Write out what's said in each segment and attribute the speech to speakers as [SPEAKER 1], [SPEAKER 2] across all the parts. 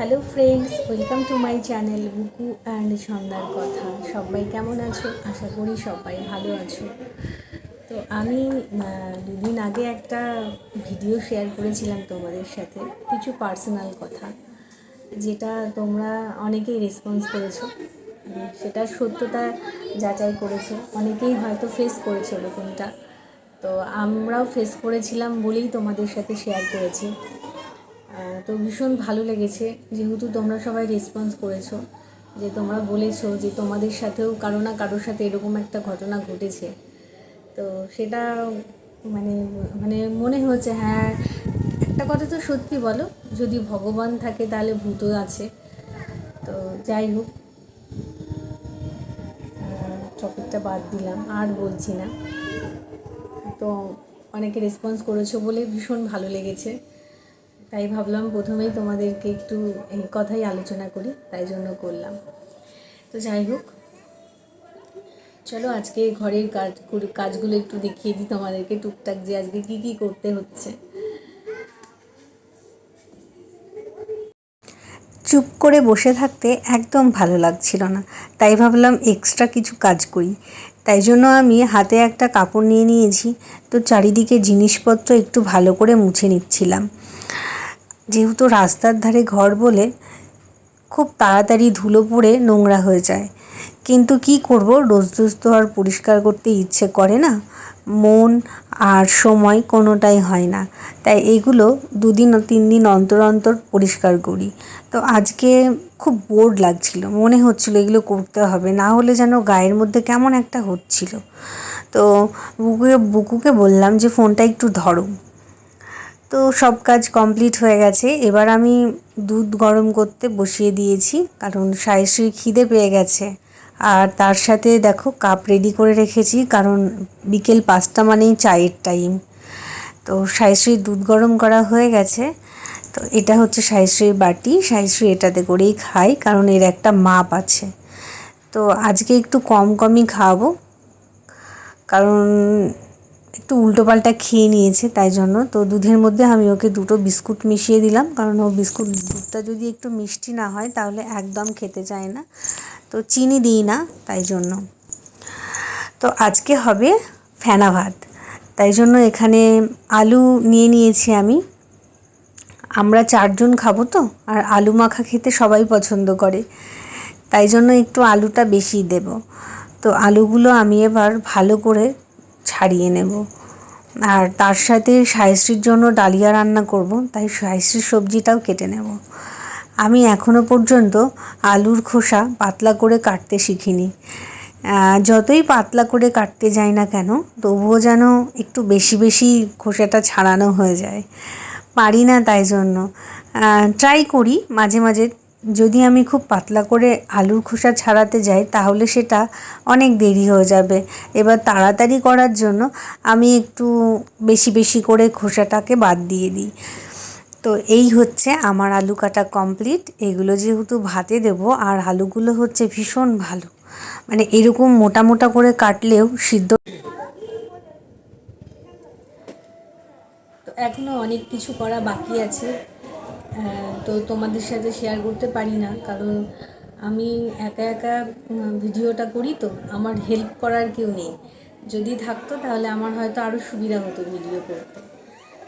[SPEAKER 1] Hello friends, welcome to my channel Buku and ছন্দার কথা। সবাই কেমন আছো? আশা করি সবাই ভালো আছো। তো আমি দুদিন আগে একটা ভিডিও শেয়ার করেছিলাম তোমাদের সাথে, কিছু পার্সোনাল কথা, যেটা তোমরা অনেকেই রেসপন্স করেছো, সেটার সত্যতা যাচাই করেছো। অনেকেই হয়তো ফেস করেছো এরকমটা, তো আমরাও ফেস করেছিলাম বলেই তোমাদের সাথে শেয়ার করেছি। তো ভীষণ ভালো লেগেছে, যেহেতু তোমরা সবাই রেসপন্স করেছো, যে তোমরা বলেছো যে তোমাদের সাথেও কারো না কারোর সাথে এরকম একটা ঘটনা ঘটেছে। তো সেটা মানে মানে মনে হচ্ছে হ্যাঁ, একটা কথা তো সত্যি, বলো, যদি ভগবান থাকে তাহলে ভূতও আছে। তো যাই হোক, টপিকটা বাদ দিলাম, আর বলছি না। তো অনেকে রেসপন্স করেছো বলে ভীষণ ভালো লেগেছে, তাই ভাবলাম প্রথমেই তোমাদেরকে একটু এই কথাই আলোচনা করি, তাই জন্য করলাম। তো যাই হোক, চলো আজকে ঘরের কাজগুলো একটু দেখিয়ে দিই তোমাদেরকে, টুকটাক যে আজকে কি কি করতে হচ্ছে।
[SPEAKER 2] চুপ করে বসে থাকতে একদম ভালো লাগছিল না, তাই ভাবলাম এক্সট্রা কিছু কাজ করি। তাই জন্য আমি হাতে একটা কাপড় নিয়ে নিয়েছি। তো চারিদিকে জিনিসপত্র একটু ভালো করে মুছে নিচ্ছিলাম। যেহেতু রাস্তার ধারে ঘর বলে খুব তাড়াতাড়ি ধুলো পড়ে নোংরা হয়ে যায়, কিন্তু কি করব, রোজ রোজ তো আর পরিষ্কার করতে ইচ্ছে করে না, মন আর সময় কোনোটাই হয় না। তাই এইগুলো 2-3 দিন অন্তর অন্তর পরিষ্কার করি। তো আজকে খুব বোর লাগছিল, মনে হচ্ছিল এগুলো করতে হবে, না হলে যেন গায়ের মধ্যে কেমন একটা হচ্ছিল। তো বুকুকে বললাম যে ফোনটা একটু ধরো। তো সব কাজ কমপ্লিট হয়ে গেছে, এবার আমি দুধ গরম করতে বসিয়ে দিয়েছি, কারণ সাইশ্রীর খিদে পেয়ে গেছে। আর তার সাথে দেখো কাপ রেডি করে রেখেছি, কারণ বিকেল 5টা মানেই চায়ের টাইম। তো সাইশ্রীর দুধ গরম করা হয়ে গেছে। তো এটা হচ্ছে সাইশ্রীর বাটি, সাইশ্রী এটাতে করেই খাই, কারণ এর একটা মাপ আছে। তো আজকে একটু কম কমই খাওয়াবো, কারণ একটু উল্টোপাল্টা খেয়ে নিয়েছে, তাই জন্য। তো দুধের মধ্যে আমি ওকে 2টো বিস্কুট মিশিয়ে দিলাম, কারণ ও দুধটা যদি একটু মিষ্টি না হয় তাহলে একদম খেতে চায় না। তো চিনি দিই না, তাই জন্য। তো আজকে হবে ফেনা ভাত, তাই জন্য এখানে আলু নিয়ে নিয়েছি আমি। আমরা 4জন খাবো তো, আর আলু মাখা খেতে সবাই পছন্দ করে, তাই জন্য একটু আলুটা বেশি দেব। তো আলুগুলো আমি এবার ভালো করে ছাড়িয়ে নেব। আর তার সাথে সাইশ্রীর জন্য ডালিয়া রান্না করব, তাই সাইশ্রীর সবজিটাও কেটে নেব। আমি এখনও পর্যন্ত আলুর খোসা পাতলা করে কাটতে শিখিনি। যতই পাতলা করে কাটতে যাই না কেন, তবুও যেন একটু বেশি বেশি খোসাটা ছাড়ানো হয়ে যায়, পারি না, তাই জন্য ট্রাই করি মাঝে মাঝে। যদি আমি খুব পাতলা করে আলুর খোসা ছাড়াতে যাই তাহলে সেটা অনেক দেরি হয়ে যাবে। এবার তাড়াতাড়ি করার জন্য আমি একটু বেশি বেশি করে খোসাটাকে বাদ দিয়ে দিই। তো এই হচ্ছে আমার আলু কাটা কমপ্লিট। এগুলো যেহেতু ভাতে দেবো, আর আলুগুলো হচ্ছে ভীষণ ভালো, মানে এরকম মোটা মোটা করে কাটলেও সিদ্ধ।
[SPEAKER 1] তো এখনও অনেক কিছু করা বাকি আছে, তো তোমাদের সাথে শেয়ার করতে পারি না, কারণ আমি একা একা ভিডিওটা করি, তো আমার হেল্প করার কেউ নেই। যদি থাকতো তাহলে আমার হয়তো আরও সুবিধা হতো ভিডিও করতে।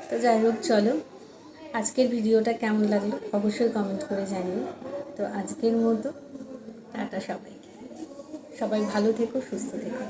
[SPEAKER 1] তো যাই হোক, চলো, আজকের ভিডিওটা কেমন লাগলো অবশ্যই কমেন্ট করে জানিও। তো আজকের মতো টাটা সবাইকে, সবাই ভালো থেকো, সুস্থ থেকো।